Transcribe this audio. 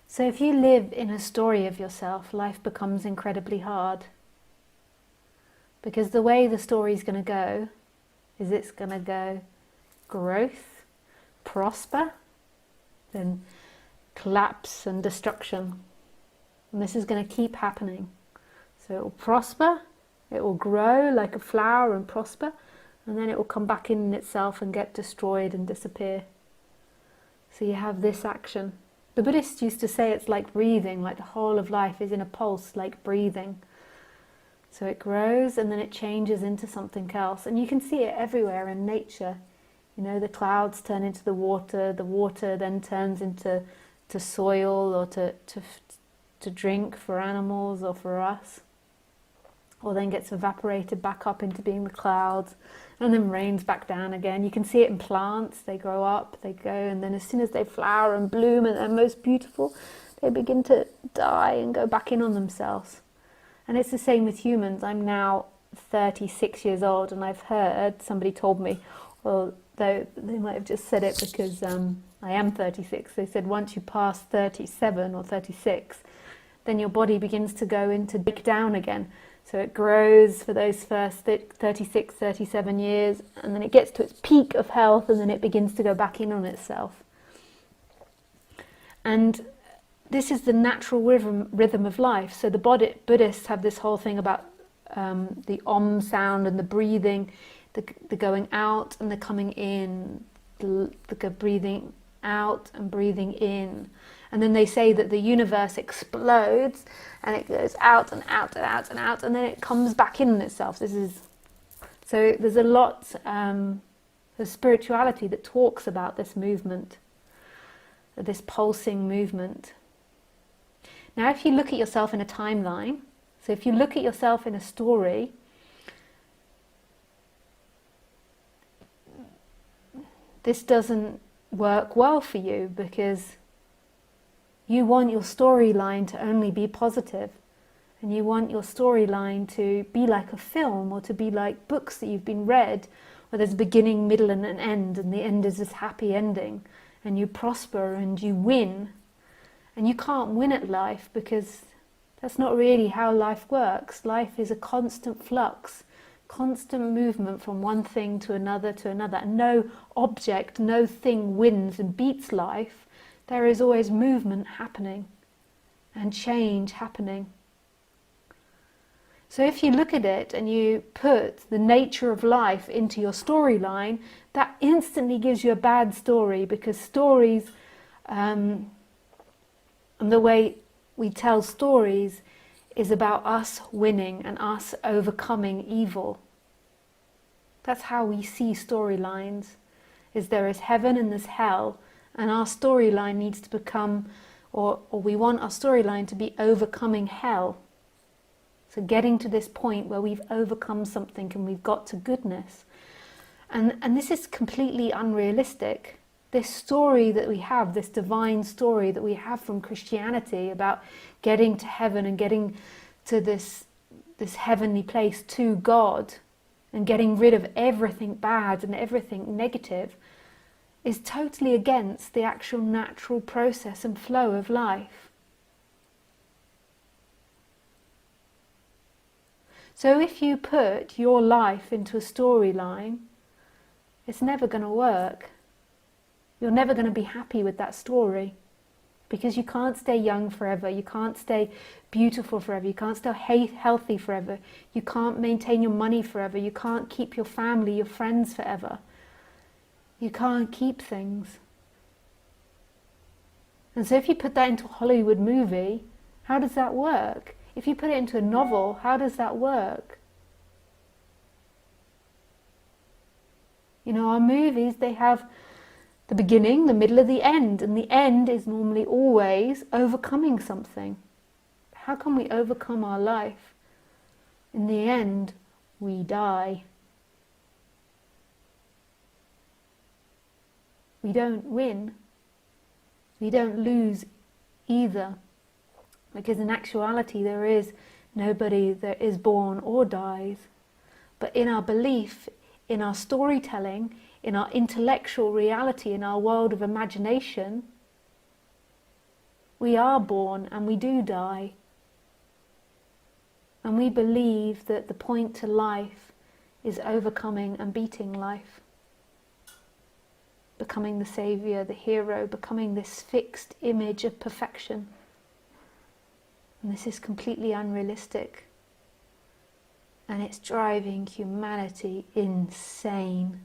So if you live in a story of yourself, life becomes incredibly hard. Because the way the story's going to go is it's going to go growth, prosper, then collapse and destruction. And this is going to keep happening. So it will prosper, it will grow like a flower and prosper, and then it will come back in itself and get destroyed and disappear. So you have this action. The Buddhists used to say it's like breathing, like the whole of life is in a pulse, like breathing. So it grows and then it changes into something else. And you can see it everywhere in nature. You know, the clouds turn into the water then turns into soil or to drink for animals or for us. Or then gets evaporated back up into being the clouds and then rains back down again. You can see it in plants. They grow up, they go, and then as soon as they flower and bloom and they're most beautiful, they begin to die and go back in on themselves. And it's the same with humans. I'm now 36 years old, and I've heard, somebody told me, well, though they might have just said it because I am 36, they said once you pass 37 or 36, then your body begins to go into break down again. So it grows for those first 36, 37 years, and then it gets to its peak of health, and then it begins to go back in on itself. And this is the natural rhythm of life. So the Buddhists have this whole thing about the Om sound and the breathing, the going out and the coming in, the breathing out and breathing in. And then they say that the universe explodes and it goes out and out and out and out, and then it comes back in itself. So there's a lot of spirituality that talks about this movement, this pulsing movement. Now if you look at yourself in a timeline, so if you look at yourself in a story, this doesn't work well for you because you want your storyline to only be positive, and you want your storyline to be like a film or to be like books that you've been read where there's a beginning, middle and an end, and the end is this happy ending and you prosper and you win. And you can't win at life because that's not really how life works. Life is a constant flux, constant movement from one thing to another to another. And no object, no thing wins and beats life. There is always movement happening and change happening. So if you look at it and you put the nature of life into your storyline, that instantly gives you a bad story, because stories, and the way we tell stories is about us winning and us overcoming evil. That's how we see storylines, is there is heaven and there's hell, and our storyline needs to become, or we want our storyline to be overcoming hell. So getting to this point where we've overcome something and we've got to goodness. And this is completely unrealistic. This story that we have, this divine story that we have from Christianity about getting to heaven and getting to this heavenly place to God and getting rid of everything bad and everything negative, is totally against the actual natural process and flow of life. So if you put your life into a storyline, it's never going to work. You're never going to be happy with that story, because you can't stay young forever, you can't stay beautiful forever, you can't stay healthy forever, you can't maintain your money forever, you can't keep your family, your friends forever. You can't keep things. And so if you put that into a Hollywood movie, how does that work? If you put it into a novel, how does that work? You know, our movies, they have the beginning, the middle, and the end. And the end is normally always overcoming something. How can we overcome our life? In the end, we die. We don't win. We don't lose either. Because in actuality, there is nobody that is born or dies. But in our belief, in our storytelling, in our intellectual reality, in our world of imagination, We are born and we do die. And we believe that the point to life is overcoming and beating life. Becoming the saviour, the hero, becoming this fixed image of perfection. And this is completely unrealistic. And it's driving humanity insane.